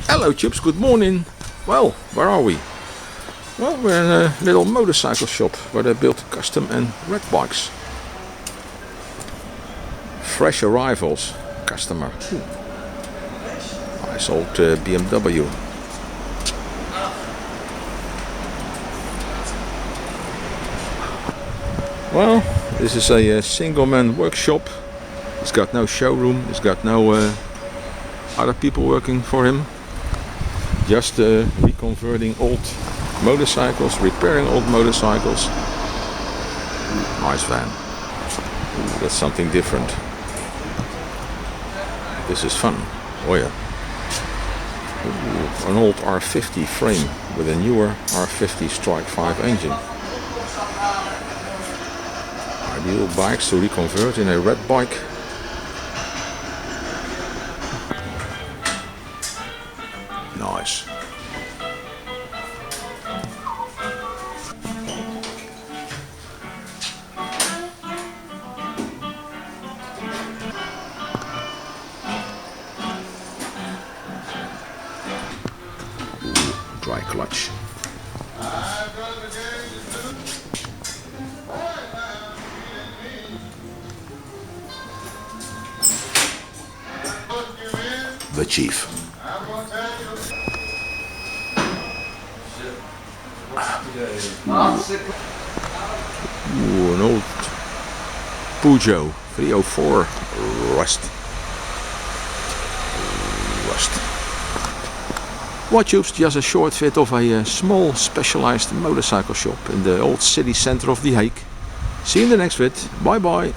Hello Chips, good morning. Well, where are we? Well, we're in a little motorcycle shop where they build custom and red bikes. Fresh arrivals, customer. Nice old BMW. Well, this is a single man workshop. He's got no showroom, he's got no other people working for him. Just reconverting old motorcycles, repairing old motorcycles. Nice van. Ooh, that's something different. This is fun. Oh yeah. Ooh, an old R50 frame with a newer R50 Strike 5 engine. Ideal bikes to reconvert in a red bike. Nice. Ooh, dry clutch. The Chief. Ooh, an old Peugeot 304 Rust. What Tubes, just a short fit of a small specialized motorcycle shop in the old city center of The Hague. See you in the next vid. Bye bye.